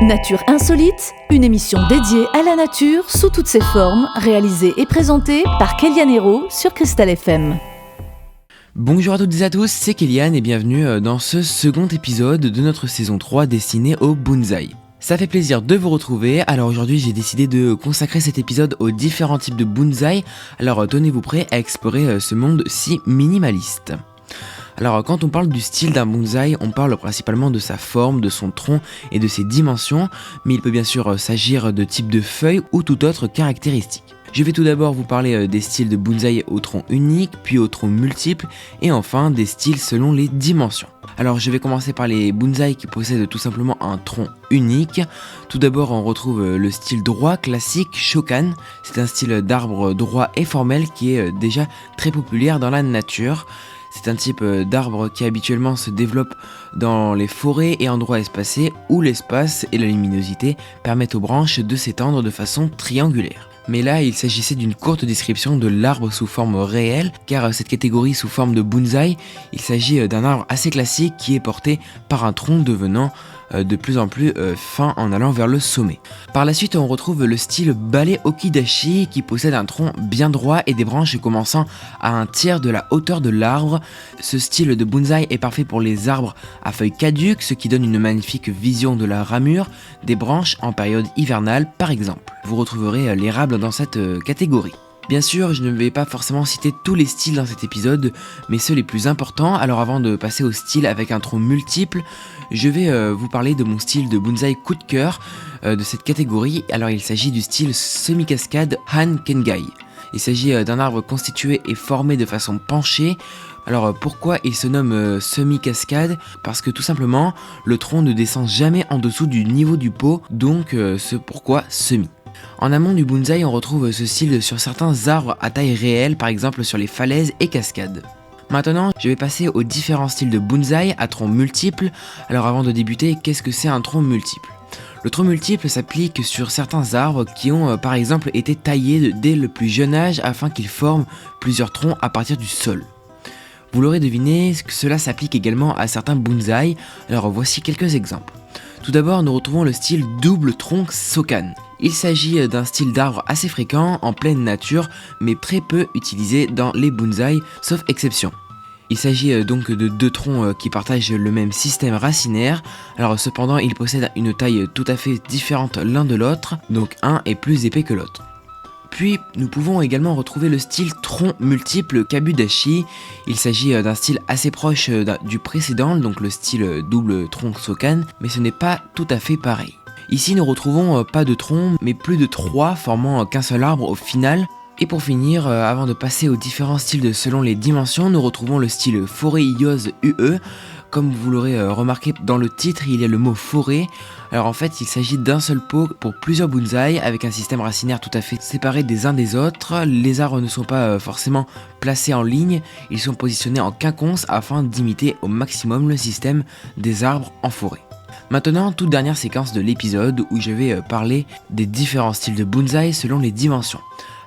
Nature insolite, une émission dédiée à la nature sous toutes ses formes, réalisée et présentée par Kéliane Hérault sur Cristal FM. Bonjour à toutes et à tous, c'est Kéliane et bienvenue dans ce second épisode de notre saison 3 destinée au bonsaï. Ça fait plaisir de vous retrouver, alors aujourd'hui j'ai décidé de consacrer cet épisode aux différents types de bonsaï, alors tenez-vous prêts à explorer ce monde si minimaliste. Alors quand on parle du style d'un bonsaï, on parle principalement de sa forme, de son tronc et de ses dimensions, mais il peut bien sûr s'agir de types de feuilles ou toute autre caractéristique. Je vais tout d'abord vous parler des styles de bonsaï au tronc unique, puis au tronc multiple, et enfin des styles selon les dimensions. Alors je vais commencer par les bonsaï qui possèdent tout simplement un tronc unique. Tout d'abord on retrouve le style droit classique Shokan. C'est un style d'arbre droit et formel qui est déjà très populaire dans la nature. C'est un type d'arbre qui habituellement se développe dans les forêts et endroits espacés où l'espace et la luminosité permettent aux branches de s'étendre de façon triangulaire. Mais là, il s'agissait d'une courte description de l'arbre sous forme réelle, car cette catégorie sous forme de bonsaï, il s'agit d'un arbre assez classique qui est porté par un tronc devenant de plus en plus fin en allant vers le sommet. Par la suite, on retrouve le style balai okidashi qui possède un tronc bien droit et des branches commençant à un tiers de la hauteur de l'arbre. Ce style de bonsaï est parfait pour les arbres à feuilles caduques, ce qui donne une magnifique vision de la ramure des branches en période hivernale par exemple. Vous retrouverez l'érable dans cette catégorie. Bien sûr, je ne vais pas forcément citer tous les styles dans cet épisode, mais ceux les plus importants. Alors avant de passer au style avec un tronc multiple, je vais vous parler de mon style de bonsaï coup de cœur de cette catégorie. Alors il s'agit du style semi-cascade Han Kengai. Il s'agit d'un arbre constitué et formé de façon penchée. Alors pourquoi il se nomme semi-cascade ? Parce que tout simplement, le tronc ne descend jamais en dessous du niveau du pot, donc c'est pourquoi semi. En amont du bonsaï, on retrouve ce style sur certains arbres à taille réelle, par exemple sur les falaises et cascades. Maintenant, je vais passer aux différents styles de bonsaï à tronc multiple. Alors avant de débuter, qu'est-ce que c'est un tronc multiple ? Le tronc multiple s'applique sur certains arbres qui ont par exemple été taillés dès le plus jeune âge afin qu'ils forment plusieurs troncs à partir du sol. Vous l'aurez deviné, cela s'applique également à certains bonsaï. Alors voici quelques exemples. Tout d'abord, nous retrouvons le style double tronc Sokan. Il s'agit d'un style d'arbre assez fréquent en pleine nature, mais très peu utilisé dans les bonsaï, sauf exception. Il s'agit donc de deux troncs qui partagent le même système racinaire, alors cependant ils possèdent une taille tout à fait différente l'un de l'autre, donc un est plus épais que l'autre. Puis nous pouvons également retrouver le style tronc multiple Kabudashi. Il s'agit d'un style assez proche du précédent, donc le style double tronc Sokan, mais ce n'est pas tout à fait pareil. Ici nous retrouvons pas de tronc, mais plus de 3 formant qu'un seul arbre au final. Et pour finir, avant de passer aux différents styles selon les dimensions, nous retrouvons le style forêt iose UE. Comme vous l'aurez remarqué dans le titre, il y a le mot forêt. Alors en fait, il s'agit d'un seul pot pour plusieurs bonsaï avec un système racinaire tout à fait séparé des uns des autres. Les arbres ne sont pas forcément placés en ligne, ils sont positionnés en quinconce afin d'imiter au maximum le système des arbres en forêt. Maintenant, toute dernière séquence de l'épisode où je vais parler des différents styles de bonsaï selon les dimensions.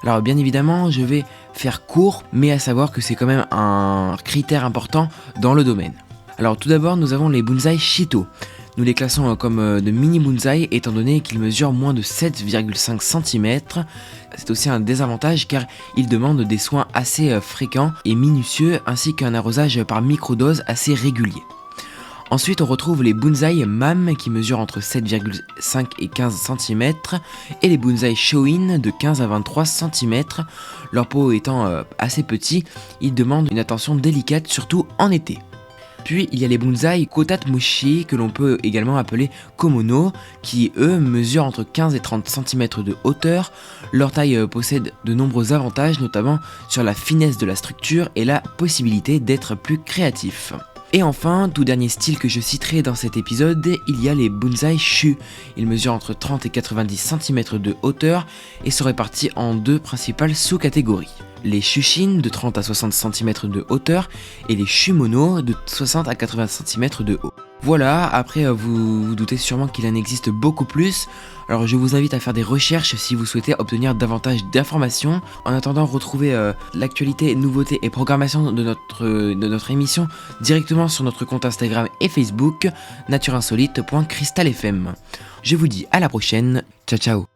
Alors bien évidemment, je vais faire court, mais à savoir que c'est quand même un critère important dans le domaine. Alors tout d'abord, nous avons les bonsaï Shito. Nous les classons comme de mini bonsaï étant donné qu'ils mesurent moins de 7,5 cm. C'est aussi un désavantage car ils demandent des soins assez fréquents et minutieux ainsi qu'un arrosage par microdose assez régulier. Ensuite, on retrouve les bonsaï Mam qui mesurent entre 7,5 et 15 cm et les bonsaï Shoin de 15 à 23 cm. Leur pot étant assez petit, ils demandent une attention délicate surtout en été. Puis il y a les bonsaï Kotatmushi que l'on peut également appeler Komono qui eux mesurent entre 15 et 30 cm de hauteur. Leur taille possède de nombreux avantages notamment sur la finesse de la structure et la possibilité d'être plus créatif. Et enfin, tout dernier style que je citerai dans cet épisode, il y a les bonsaï Shu. Ils mesurent entre 30 et 90 cm de hauteur et sont répartis en deux principales sous-catégories. les Shushin de 30 à 60 cm de hauteur et les Shumono de 60 à 80 cm de haut. Voilà, après vous vous doutez sûrement qu'il en existe beaucoup plus, alors je vous invite à faire des recherches si vous souhaitez obtenir davantage d'informations. En attendant, retrouvez l'actualité, nouveautés et programmation de notre émission directement sur notre compte Instagram et Facebook, natureinsolite.crystalfm. Je vous dis à la prochaine, ciao ciao.